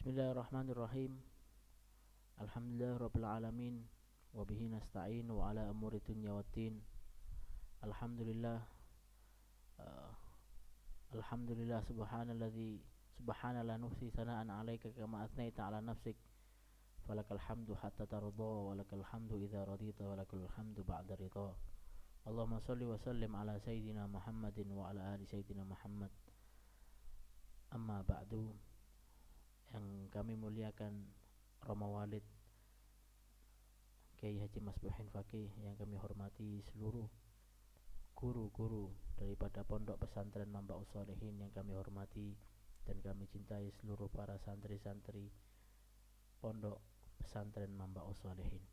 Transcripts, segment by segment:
Bismillahirrahmanirrahim. Alhamdulillahirabbil alamin wa bihi nasta'in wa ala umuri dunya waddin. Alhamdulillah uh, Alhamdulillah subhana la nuhsi sana'an 'alaika kama athnaita 'ala nafsik. Falakal hamdu hatta tarda wa lakal hamdu idza radita wa lakal hamdu ba'da ridha. Allahumma shalli wa sallim ala sayyidina Muhammadin wa ala ali sayyidina Muhammad. Amma ba'du. Yang kami muliakan Romo Walid Kiai Haji Masbuhin Faqih, yang kami hormati seluruh guru-guru daripada Pondok Pesantren Mambaus Shalihin yang kami hormati dan kami cintai, seluruh para santri-santri Pondok Pesantren Mambaus Shalihin.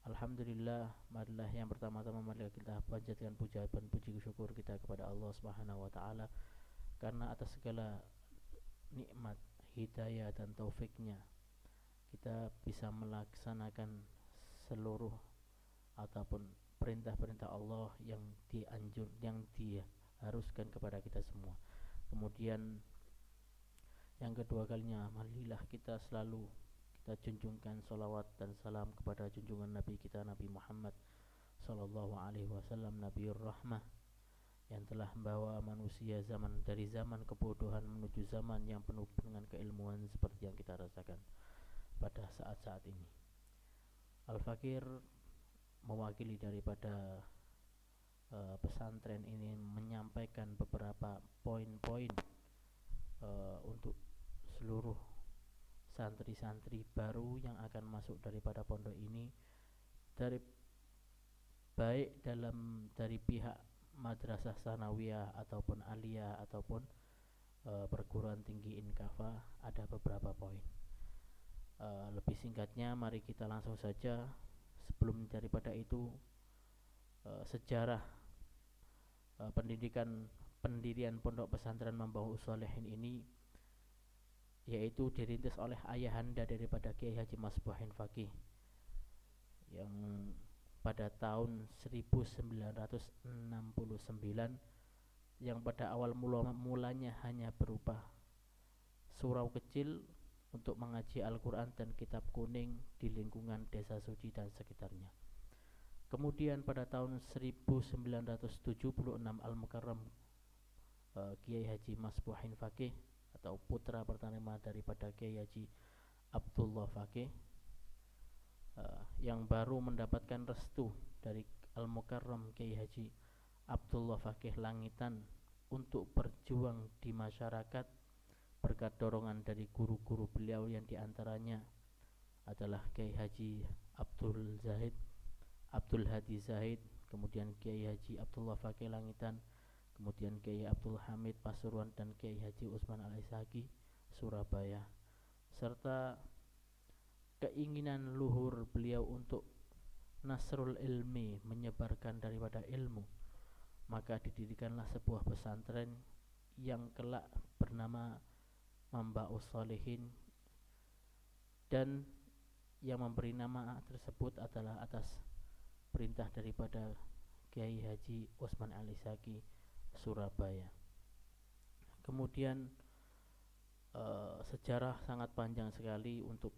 Alhamdulillah, marilah yang pertama-tama marilah kita panjatkan puja dan puji syukur kita kepada Allah Subhanahu wa taala karena atas segala nikmat, hidayah dan taufiknya kita bisa melaksanakan seluruh ataupun perintah-perintah Allah yang diharuskan kepada kita semua. Kemudian yang kedua kalinya, marilah kita selalu kita junjungkan salawat dan salam kepada junjungan Nabi kita, Nabi Muhammad sallallahu alaihi wasallam, Nabiur Rahmah, yang telah membawa manusia dari zaman kebodohan menuju zaman yang penuh dengan keilmuan seperti yang kita rasakan pada saat-saat ini. Al-Fakir mewakili daripada pesantren ini menyampaikan beberapa poin-poin untuk seluruh santri-santri baru yang akan masuk daripada pondok ini, baik dari pihak madrasah sanawiyah ataupun aliyah ataupun perguruan tinggi Inkafa. Ada beberapa poin. Lebih singkatnya, mari kita langsung saja. Sebelum daripada itu, sejarah pendirian Pondok Pesantren Mambaus Shalihin ini, yaitu dirintis oleh ayahanda daripada Kiai Haji Masbuhin Faqih yang pada tahun 1969, yang pada awal mulanya hanya berupa surau kecil untuk mengaji Al-Quran dan kitab kuning di lingkungan Desa Suci dan sekitarnya. Kemudian pada tahun 1976 Al-Mukarram Kiai Haji Masbuhin Faqih atau putra pertama daripada Kiai Haji Abdullah Faqih yang baru mendapatkan restu dari Al-Mukarram Kiai Haji Abdullah Faqih Langitan untuk berjuang di masyarakat berkat dorongan dari guru-guru beliau yang diantaranya adalah Kiai Haji Abdul Hadi Zahid, kemudian Kiai Haji Abdullah Faqih Langitan, kemudian Kiai Abdul Hamid Pasuruan dan Kiai Haji Usman Al-Ishaqi Surabaya, serta keinginan luhur beliau untuk nasrul ilmi, menyebarkan daripada ilmu. Maka didirikanlah sebuah pesantren yang kelak bernama Mambaus Shalihin, dan yang memberi nama tersebut adalah atas perintah daripada Kiai Haji Usman Al-Ishaqi Surabaya. Kemudian sejarah sangat panjang sekali untuk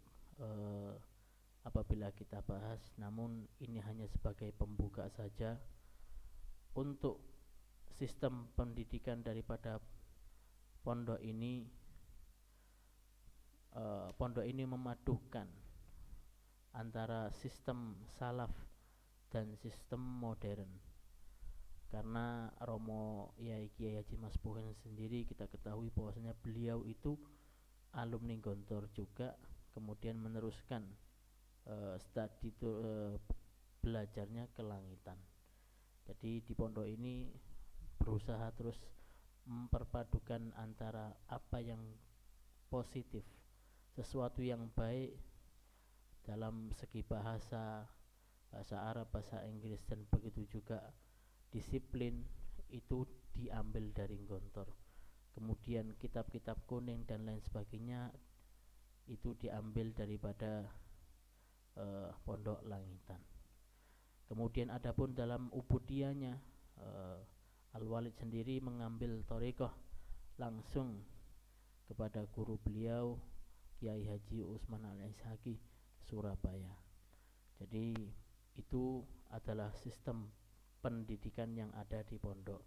apabila kita bahas, namun ini hanya sebagai pembuka saja untuk sistem pendidikan daripada pondok ini. Pondok ini memadukan antara sistem salaf dan sistem modern, karena Romo Kiai Haji Masbuhin sendiri kita ketahui bahwasanya beliau itu alumni Gontor juga, kemudian meneruskan belajarnya ke Langitan. Jadi di pondok ini berusaha terus memperpadukan antara apa yang positif, sesuatu yang baik dalam segi bahasa Arab, bahasa Inggris, dan begitu juga disiplin itu diambil dari Gontor. Kemudian kitab-kitab kuning dan lain sebagainya itu diambil daripada Pondok Langitan. Kemudian adapun dalam ubudiyahnya, Al-Walid sendiri mengambil thariqah langsung kepada guru beliau, Kiai Haji Usman Al-Ishaqi Surabaya. Jadi itu adalah sistem pendidikan yang ada di Pondok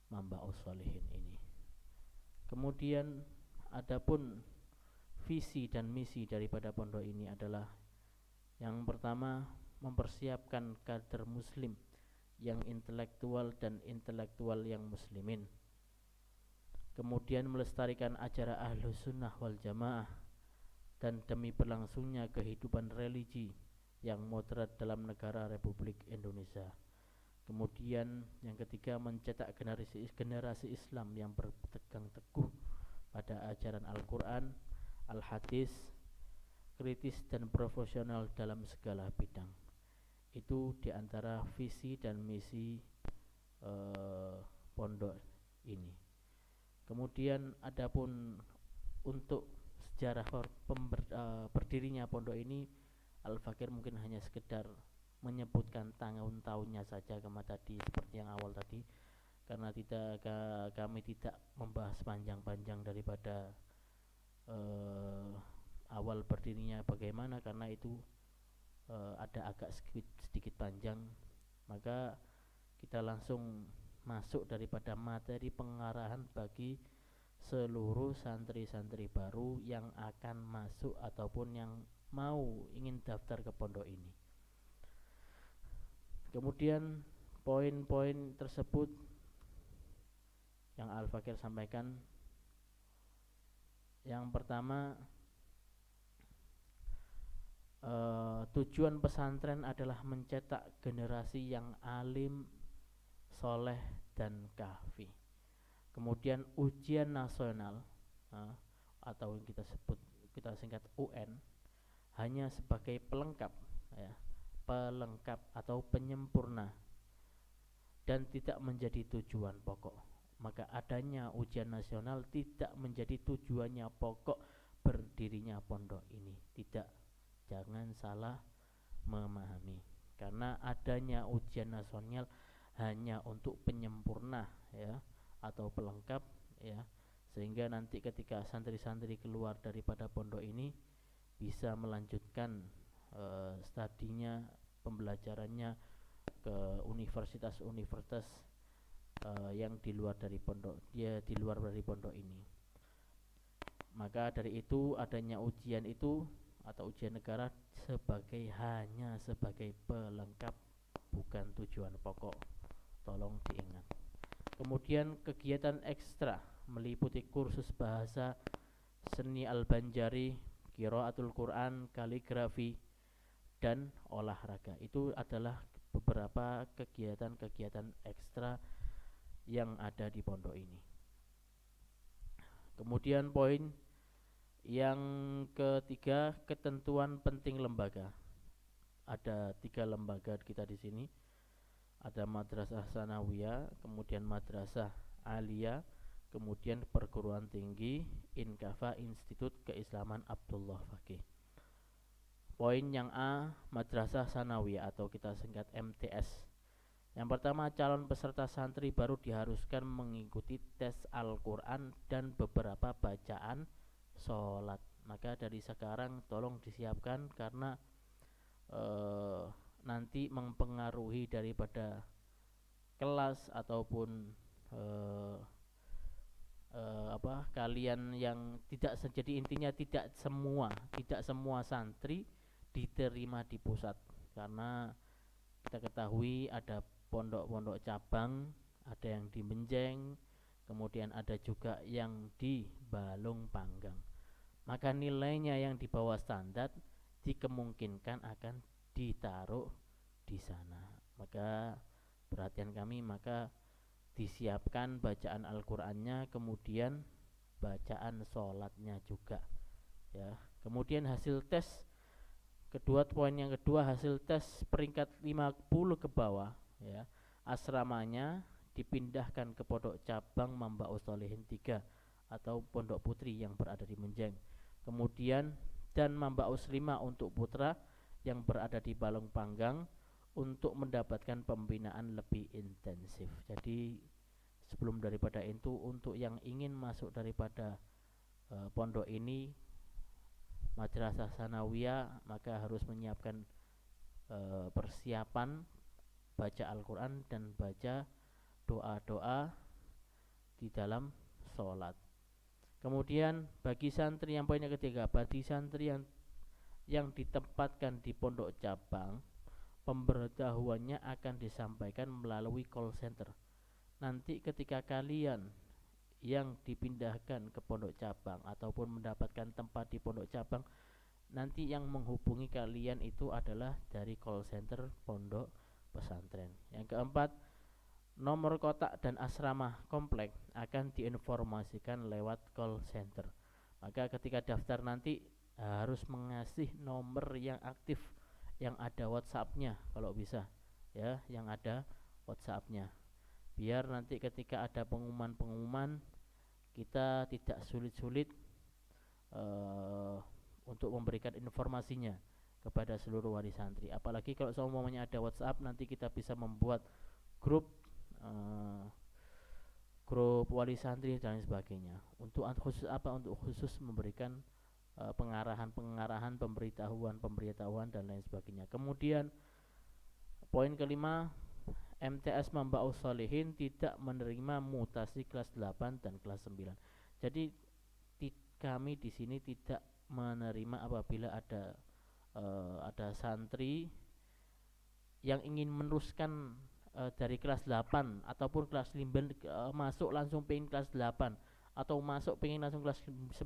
Mambaus Sholihin ini. Kemudian adapun visi dan misi daripada pondok ini adalah yang pertama, mempersiapkan kader muslim yang intelektual dan intelektual yang muslimin. Kemudian melestarikan ajaran Ahlus Sunnah wal Jamaah dan demi berlangsungnya kehidupan religi yang moderat dalam negara Republik Indonesia. Kemudian yang ketiga, mencetak generasi Islam yang berpegang teguh pada ajaran Al-Quran, Al-Hadis, kritis dan profesional dalam segala bidang. Itu diantara visi dan misi pondok ini. Kemudian adapun untuk sejarah berdirinya pondok ini, Al-Fakir mungkin hanya sekedar menyebutkan tahun-tahunnya saja tadi, seperti yang awal tadi, karena kami tidak membahas panjang-panjang daripada awal berdirinya bagaimana, karena itu ada agak sedikit panjang. Maka kita langsung masuk daripada materi pengarahan bagi seluruh santri-santri baru yang akan masuk ataupun yang ingin daftar ke pondok ini. Kemudian poin-poin tersebut yang Al-Fakir sampaikan, yang pertama, tujuan pesantren adalah mencetak generasi yang alim, soleh dan kahfi. Kemudian ujian nasional atau kita singkat UN hanya sebagai pelengkap atau penyempurna dan tidak menjadi tujuan pokok. Maka adanya ujian nasional tidak menjadi tujuannya pokok berdirinya pondok ini. Tidak, jangan salah memahami. Karena adanya ujian nasional hanya untuk penyempurna atau pelengkap sehingga nanti ketika santri-santri keluar daripada pondok ini bisa melanjutkan studinya, pembelajarannya ke universitas-universitas yang di luar dari pondok ini. Maka dari itu adanya ujian itu atau ujian negara hanya sebagai pelengkap, bukan tujuan pokok. Tolong diingat. Kemudian kegiatan ekstra meliputi kursus bahasa, seni Al-Banjari, qiraatul Quran, kaligrafi, dan olahraga. Itu adalah beberapa kegiatan-kegiatan ekstra yang ada di pondok ini. Kemudian poin yang ketiga, ketentuan penting lembaga. Ada 3 lembaga kita di sini. Ada Madrasah Sanawiyah, kemudian Madrasah Aliyah, kemudian perguruan tinggi Inkafa, Institut Keislaman Abdullah Fakih. Poin yang A, Madrasah Sanawiyah atau kita singkat MTS. Yang pertama, calon peserta santri baru diharuskan mengikuti tes Al-Quran dan beberapa bacaan sholat. Maka dari sekarang tolong disiapkan, karena nanti mempengaruhi daripada kelas ataupun kalian yang tidak, jadi intinya tidak semua santri diterima di pusat, karena kita ketahui ada pondok-pondok cabang, ada yang di Menjeng, kemudian ada juga yang di Balong Panggang. Maka nilainya yang di bawah standar dikemungkinkan akan ditaruh di sana. Maka perhatian kami, maka disiapkan bacaan Al-Qur'annya, kemudian bacaan sholatnya juga Kemudian hasil tes poin yang kedua, hasil tes peringkat 50 ke bawah asramanya dipindahkan ke pondok cabang Mambaus Sholihin 3 atau pondok putri yang berada di Menjeng. Kemudian dan Mambaus 5 untuk putra yang berada di Balong Panggang untuk mendapatkan pembinaan lebih intensif. Jadi sebelum daripada itu, untuk yang ingin masuk daripada pondok ini madrasah sanawiyah, maka harus menyiapkan persiapan baca Al-Quran dan baca doa-doa di dalam sholat. Kemudian bagi santri yang poinnya ketiga, bagi santri yang ditempatkan di pondok cabang, pemberitahuannya akan disampaikan melalui call center. Nanti ketika kalian yang dipindahkan ke pondok cabang ataupun mendapatkan tempat di pondok cabang, nanti yang menghubungi kalian itu adalah dari call center pondok pesantren. Yang keempat, nomor kotak dan asrama komplek akan diinformasikan lewat call center. Maka ketika daftar nanti harus mengasih nomor yang aktif, yang ada WhatsApp-nya kalau bisa, ya, yang ada WhatsApp-nya. Biar nanti ketika ada pengumuman-pengumuman kita tidak sulit-sulit untuk memberikan informasinya kepada seluruh wali santri. Apalagi kalau semuanya ada WhatsApp, nanti kita bisa membuat grup grup wali santri dan lain sebagainya. Untuk khusus apa? Untuk khusus memberikan pengarahan, pemberitahuan dan lain sebagainya. Kemudian poin kelima, MTS Mambaus Shalihin tidak menerima mutasi kelas 8 dan kelas 9. Jadi kami di sini tidak menerima apabila ada santri yang ingin meneruskan dari kelas 8 ataupun kelas 9 masuk langsung pengen kelas 8 atau masuk pengen langsung kelas 9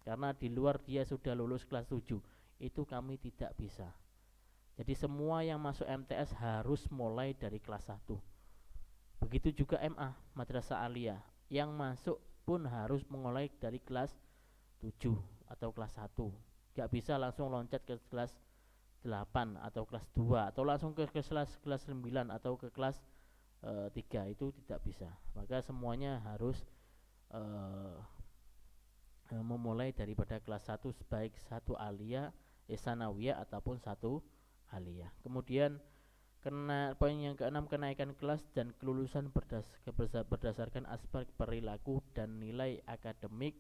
karena di luar dia sudah lulus kelas 7. Itu kami tidak bisa. Jadi semua yang masuk MTS harus mulai dari kelas 1. Begitu juga MA, Madrasah Aliyah, yang masuk pun harus mulai dari kelas 7 atau kelas 1. Gak bisa langsung loncat ke kelas 8 atau kelas 2 atau langsung ke kelas 9 atau ke kelas 3, itu tidak bisa. Maka semuanya harus memulai daripada kelas 1, baik 1 aliyah, sanawiyah ataupun 1 aliyah. Kemudian poin yang keenam, kenaikan kelas dan kelulusan berdasarkan aspek perilaku dan nilai akademik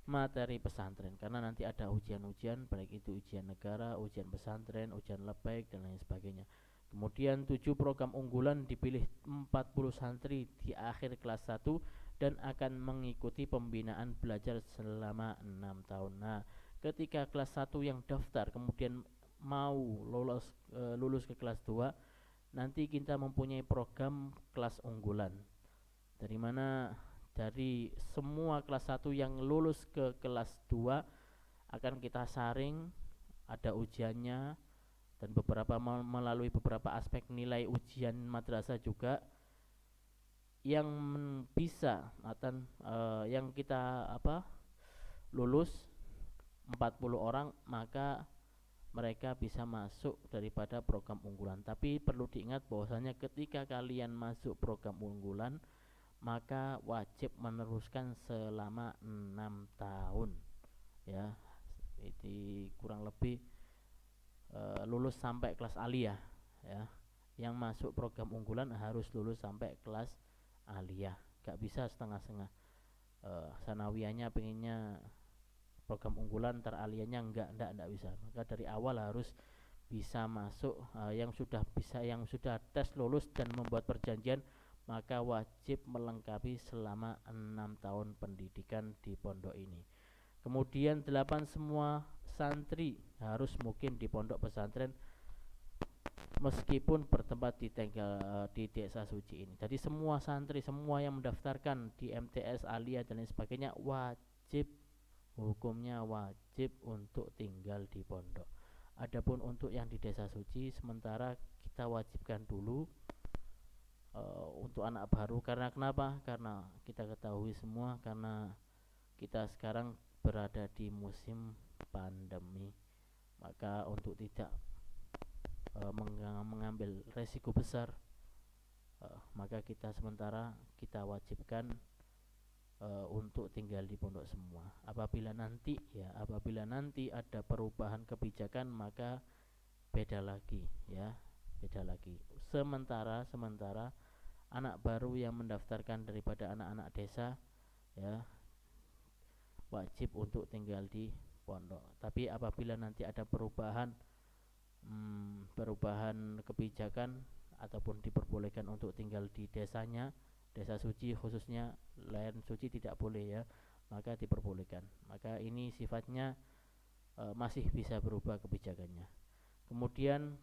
materi pesantren, karena nanti ada ujian-ujian, baik itu ujian negara, ujian pesantren, ujian lebaik dan lain sebagainya. Kemudian 7 program unggulan dipilih 40 santri di akhir kelas 1 dan akan mengikuti pembinaan belajar selama 6 tahun. Nah, ketika kelas 1 yang daftar kemudian mau lulus ke kelas 2, nanti kita mempunyai program kelas unggulan, dari mana dari semua kelas 1 yang lulus ke kelas 2 akan kita saring, ada ujiannya, dan melalui beberapa aspek nilai ujian madrasah juga yang bisa atau yang kita lulus 40 orang, maka mereka bisa masuk daripada program unggulan. Tapi perlu diingat bahwasanya ketika kalian masuk program unggulan, maka wajib meneruskan selama 6 tahun, ya. Jadi kurang lebih lulus sampai kelas aliyah, ya. Yang masuk program unggulan harus lulus sampai kelas aliyah, gak bisa setengah-setengah. Sanawiyahnya pengennya program unggulan, aliyahnya enggak bisa. Maka dari awal harus bisa masuk. Yang sudah bisa, yang sudah tes lulus dan membuat perjanjian, maka wajib melengkapi selama 6 tahun pendidikan di pondok ini. Kemudian 8, semua santri harus mukim di pondok pesantren meskipun bertempat di desa suci ini. Jadi semua santri, semua yang mendaftarkan di MTS, aliyah dan lain sebagainya, hukumnya wajib untuk tinggal di pondok. Adapun untuk yang di desa suci, sementara kita wajibkan dulu untuk anak baru. Karena kenapa? Karena kita ketahui semua, karena kita sekarang berada di musim pandemi, maka untuk tidak mengambil resiko besar, maka kita sementara kita wajibkan untuk tinggal di pondok semua. Apabila nanti ada perubahan kebijakan, maka beda lagi. Sementara anak baru yang mendaftarkan daripada anak-anak desa, ya, wajib untuk tinggal di pondok. Tapi apabila nanti ada perubahan kebijakan ataupun diperbolehkan untuk tinggal di desanya, desa suci khususnya, land suci tidak boleh ya, maka diperbolehkan. Maka ini sifatnya masih bisa berubah kebijakannya. Kemudian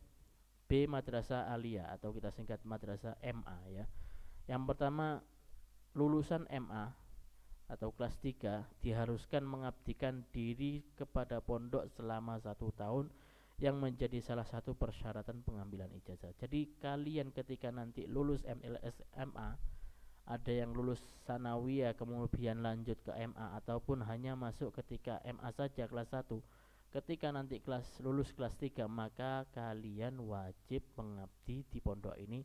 B, madrasah aliyah atau kita singkat madrasah MA ya. Yang pertama, lulusan MA atau kelas 3 diharuskan mengabdikan diri kepada pondok selama 1 tahun, yang menjadi salah satu persyaratan pengambilan ijazah. Jadi kalian ketika nanti lulus MLS MA, ada yang lulus sanawiyah kemudian lanjut ke MA, ataupun hanya masuk ketika MA saja kelas 1, ketika nanti lulus kelas 3, maka kalian wajib mengabdi di pondok ini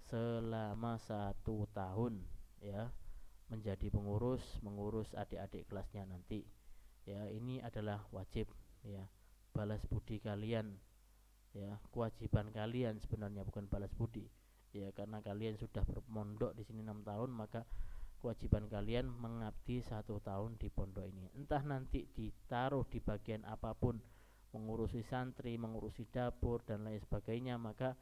selama 1 tahun ya, menjadi mengurus adik-adik kelasnya nanti ya. Ini adalah wajib ya, balas budi kalian ya, kewajiban kalian sebenarnya, bukan balas budi ya, karena kalian sudah berpondok di sini 6 tahun, maka kewajiban kalian mengabdi 1 tahun di pondok ini. Entah nanti ditaruh di bagian apapun, mengurusi santri, mengurusi dapur dan lain sebagainya, maka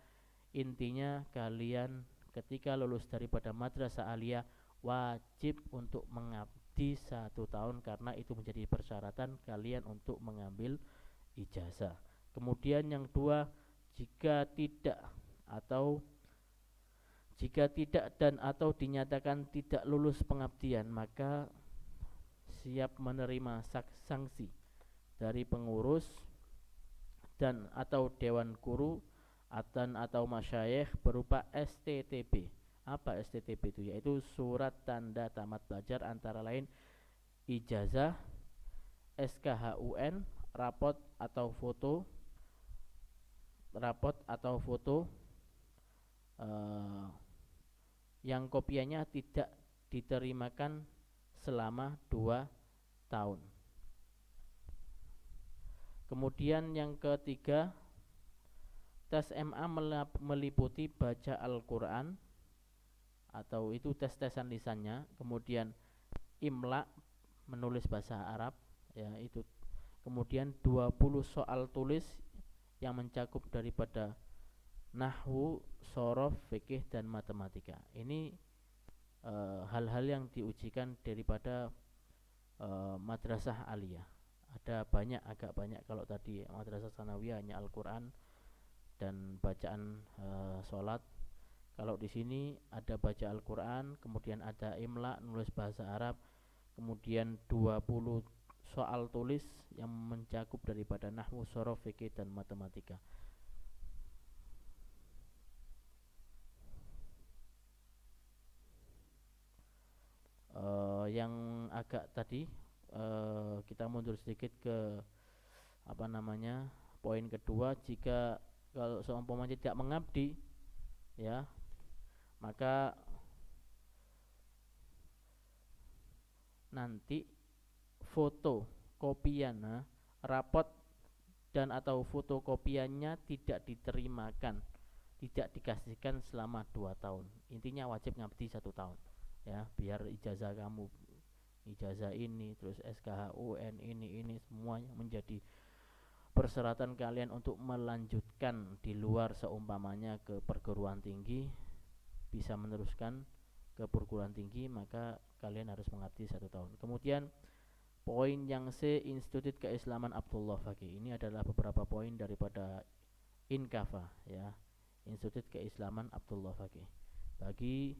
intinya kalian ketika lulus daripada madrasah aliyah wajib untuk mengabdi 1 tahun, karena itu menjadi persyaratan kalian untuk mengambil ijazah. Kemudian yang 2, jika tidak dan atau dinyatakan tidak lulus pengabdian, maka siap menerima sanksi dari pengurus dan atau dewan guru atau masyayikh berupa STTB. Apa STTB itu? Yaitu surat tanda tamat belajar, antara lain ijazah, SKHUN, rapot atau foto yang kopiannya tidak diterimakan selama 2 tahun. Kemudian yang ketiga, tes MA meliputi baca Al-Quran atau itu tes-tesan lisannya, kemudian imla, menulis bahasa Arab ya itu, kemudian 20 soal tulis yang mencakup daripada nahwu, shorof, fikih dan matematika. Ini hal-hal yang diujikan daripada madrasah aliyah. Ada agak banyak. Kalau tadi madrasah sanawiyah hanya Al-Quran dan bacaan sholat. Kalau di sini ada baca Al-Quran, kemudian ada imla, nulis bahasa Arab, kemudian 20 soal tulis yang mencakup daripada nahwu, shorof, fikih dan matematika. Yang agak tadi kita mundur sedikit ke poin kedua, jika kalau seumpamanya tidak mengabdi ya, maka nanti foto kopian rapot dan atau fotokopiannya tidak diterimakan, tidak dikasihkan selama 2 tahun. Intinya wajib ngabdi 1 tahun ya, biar ijazah kamu, ijazah ini, terus SKHUN ini semuanya menjadi persyaratan kalian untuk melanjutkan di luar, seumpamanya ke perguruan tinggi, bisa meneruskan ke perguruan tinggi, maka kalian harus mengabdi 1 tahun. Kemudian poin yang C, Institut Keislaman Abdullah Faqih. Ini adalah beberapa poin daripada INKAFA ya, Institut Keislaman Abdullah Faqih. Bagi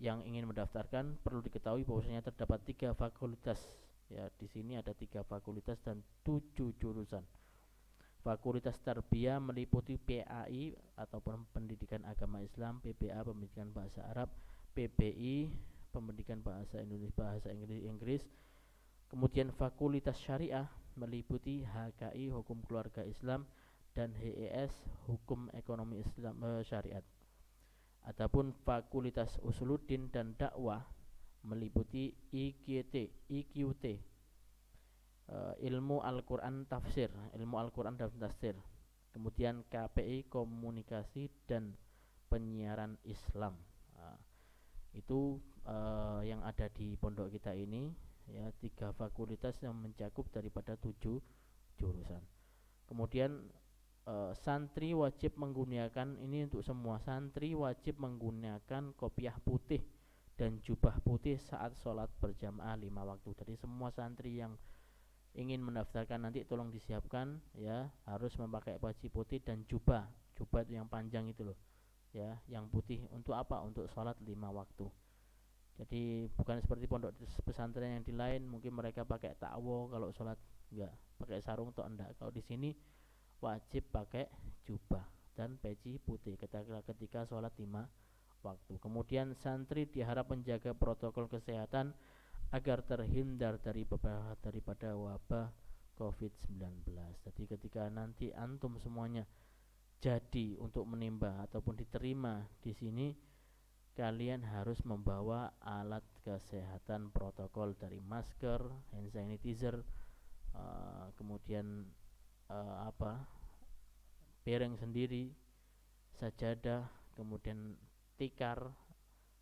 yang ingin mendaftarkan, perlu diketahui bahwasanya terdapat 3 fakultas ya. Di sini ada 3 fakultas dan 7 jurusan. Fakultas Tarbiyah meliputi PAI ataupun Pendidikan Agama Islam, PBA Pendidikan Bahasa Arab, PBI Pendidikan Bahasa Inggris. Kemudian Fakultas Syariah meliputi HKI Hukum Keluarga Islam dan HES Hukum Ekonomi Islam Syariat. Adapun Fakultas Usuluddin dan Dakwah meliputi IQT, Ilmu Al-Quran Tafsir, Ilmu Al-Quran dan Tafsir. Kemudian KPI Komunikasi dan Penyiaran Islam. Itu yang ada di pondok kita ini ya, 3 fakultas yang mencakup daripada 7 jurusan. Kemudian santri wajib menggunakan, ini untuk semua santri wajib menggunakan kopiah putih dan jubah putih saat sholat berjamaah 5 waktu. Jadi semua santri yang ingin mendaftarkan nanti tolong disiapkan ya, harus memakai baju putih dan jubah itu yang panjang itu loh ya, yang putih. Untuk apa? Untuk sholat 5 waktu. Jadi bukan seperti pondok pesantren yang di lain, mungkin mereka pakai takwo kalau sholat, enggak pakai sarung atau enggak. Kalau di sini wajib pakai jubah dan peci putih ketika sholat 5 waktu. Kemudian santri diharap menjaga protokol kesehatan agar terhindar daripada wabah COVID-19. Jadi ketika nanti antum semuanya jadi untuk menimba ataupun diterima di sini, kalian harus membawa alat kesehatan protokol dari masker, hand sanitizer, kemudian piring sendiri, sajadah, kemudian tikar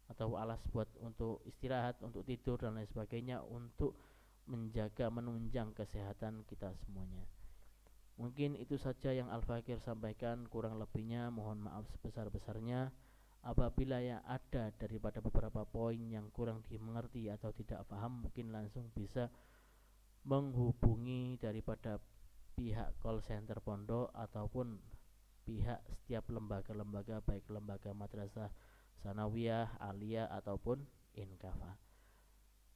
atau alas buat untuk istirahat, untuk tidur dan lain sebagainya, untuk menunjang kesehatan kita semuanya. Mungkin itu saja yang Al-Fakir sampaikan, kurang lebihnya mohon maaf sebesar-besarnya. Apabila yang ada daripada beberapa poin yang kurang dimengerti atau tidak paham, mungkin langsung bisa menghubungi daripada pihak call center pondok ataupun pihak setiap lembaga-lembaga, baik lembaga madrasah sanawiyah, aliyah ataupun inkafa.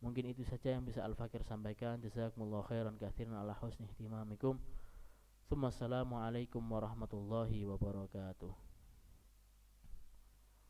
Mungkin itu saja yang bisa Al-Fakir sampaikan. Jazakumullah khairan katsiran ala husni ihtimamikum. Assalamualaikum warahmatullahi wabarakatuh.